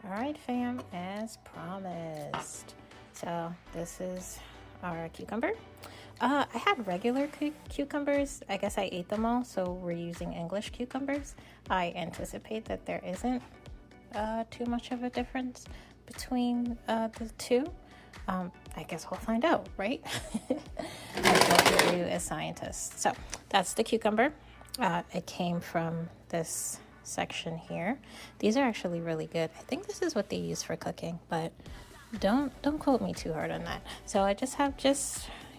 All right, fam, as promised. So this is our cucumber. I had regular cucumbers. I guess I ate them all, so we're using English cucumbers. I anticipate that there isn't too much of a difference between the two. I guess we'll find out, right? That's what we do as scientists. So that's the cucumber. It came from this section here. These are actually really good. I think this is what they use for cooking, but don't quote me too hard on that. So I just have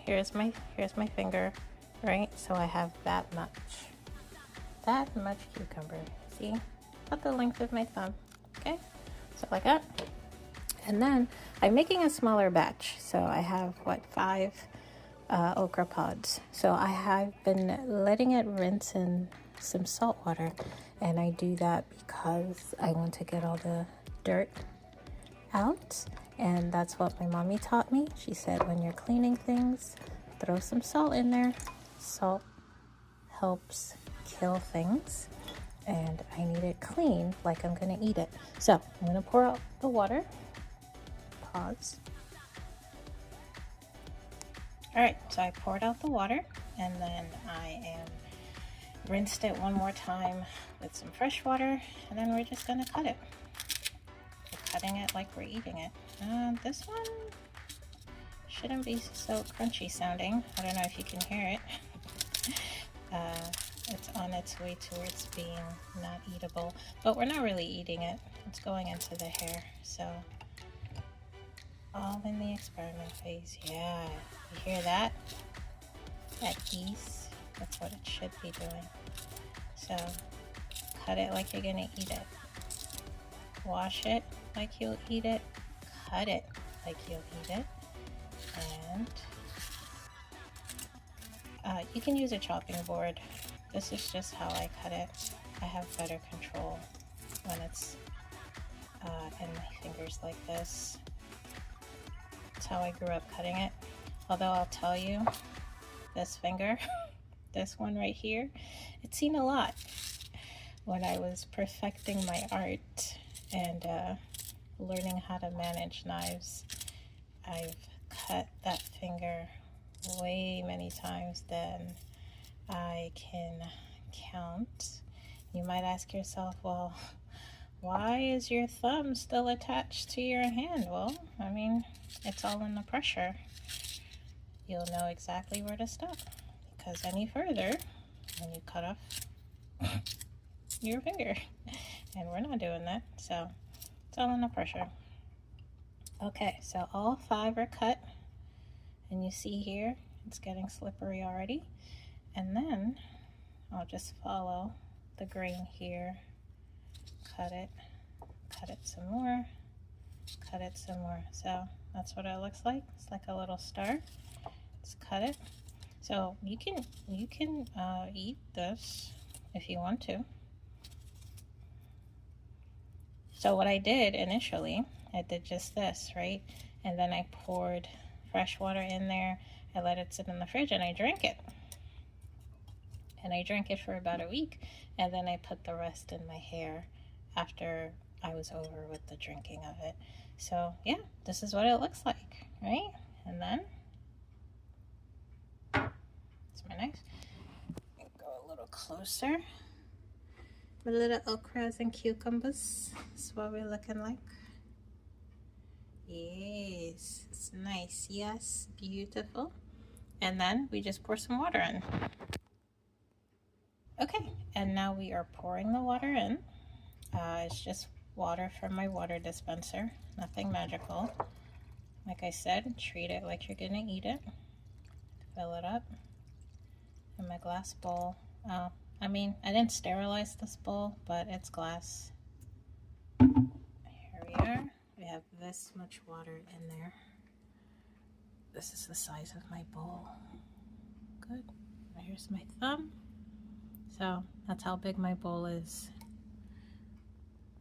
here's my finger, right? So I have that much cucumber. See, about the length of my thumb. Okay, so like that. And then I'm making a smaller batch. So I have 5 okra pods. So I have been letting it rinse in some salt water, and I do that because I want to get all the dirt out, and that's what my mommy taught me. She said when you're cleaning things, throw some salt in there. Salt helps kill things, and I need it clean like I'm gonna eat it. So I'm gonna pour out the water. Pause. All right, so I poured out the water, and then I rinsed it one more time with some fresh water, and then we're just gonna cut it. We're cutting it like we're eating it. This one shouldn't be so crunchy sounding. I don't know if you can hear it. It's on its way towards being not eatable, but we're not really eating it. It's going into the hair, so all in the experiment phase. Yeah, you hear that? That geese. That's what it should be doing. So cut it like you're gonna eat it. Wash it like you'll eat it. Cut it like you'll eat it. And you can use a chopping board. This is just how I cut it. I have better control when it's in my fingers like this. That's how I grew up cutting it. Although I'll tell you, this finger, this one right here, it's seen a lot. When I was perfecting my art and learning how to manage knives, I've cut that finger way many times than I can count. You might ask yourself, well, why is your thumb still attached to your hand? Well, I mean, it's all in the pressure. You'll know exactly where to stop, because any further, and you cut off your finger, and we're not doing that, so it's all in the pressure. Okay, so all 5 are cut, and you see here it's getting slippery already, and then I'll just follow the grain here, cut it some more, cut it some more. So that's what it looks like. It's like a little star. Let's cut it. So you can eat this if you want to. So what I did initially, I did just this, right? And then I poured fresh water in there. I let it sit in the fridge, and I drank it. And I drank it for about a week, and then I put the rest in my hair after I was over with the drinking of it. So yeah, this is what it looks like, right? And then it's my knife. Go a little closer. My little okras and cucumbers. That's what we're looking like. Yes, it's nice. Yes, beautiful. And then we just pour some water in. Okay, and now we are pouring the water in. It's just water from my water dispenser, nothing magical. Like I said, treat it like you're gonna eat it. Fill it up in my glass bowl. I mean, I didn't sterilize this bowl, but it's glass. Here we are. We have this much water in there. This is the size of my bowl. Good. Here's my thumb. So that's how big my bowl is.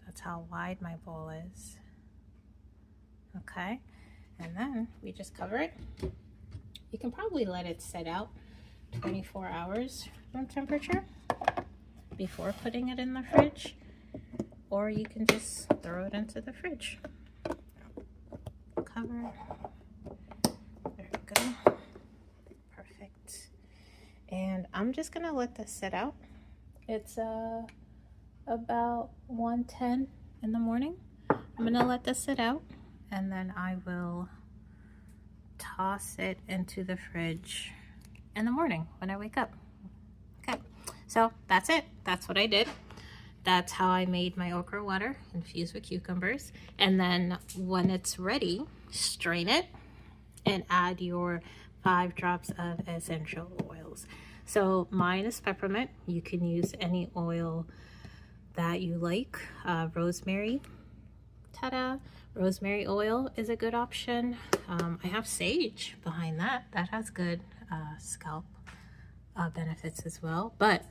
That's how wide my bowl is. Okay. And then we just cover it. You can probably let it sit out 24 hours room temperature before putting it in the fridge. or you can just throw it into the fridge. Cover. There we go. Perfect. And I'm just gonna let this sit out. It's about 1:10 in the morning. I'm gonna let this sit out, and then I will toss it into the fridge in the morning when I wake up. Okay, so that's it. That's what I did. That's how I made my okra water infused with cucumbers. And then when it's ready, strain it and add your 5 drops of essential oils. So mine is peppermint. You can use any oil that you like. Rosemary. Ta-da! Rosemary oil is a good option. I have sage behind that. That has good scalp benefits as well. But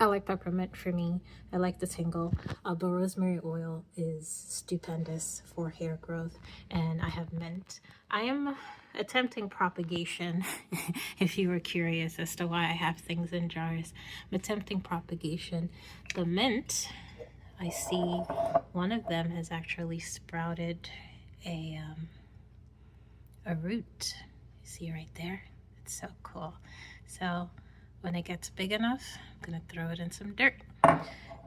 I like peppermint for me. I like the tingle. But rosemary oil is stupendous for hair growth. And I have mint. I am attempting propagation. If you were curious as to why I have things in jars, I'm attempting propagation. The mint, I see one of them has actually sprouted a root. You see right there? It's so cool. So when it gets big enough, I'm gonna throw it in some dirt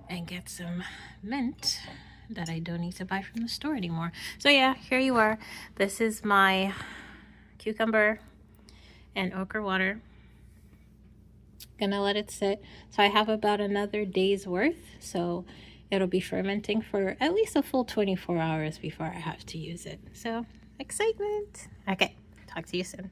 and get some mint that I don't need to buy from the store anymore. So yeah, here you are. This is my cucumber and okra water. Gonna let it sit. So I have about another day's worth. So it'll be fermenting for at least a full 24 hours before I have to use it. So excitement. Okay, talk to you soon.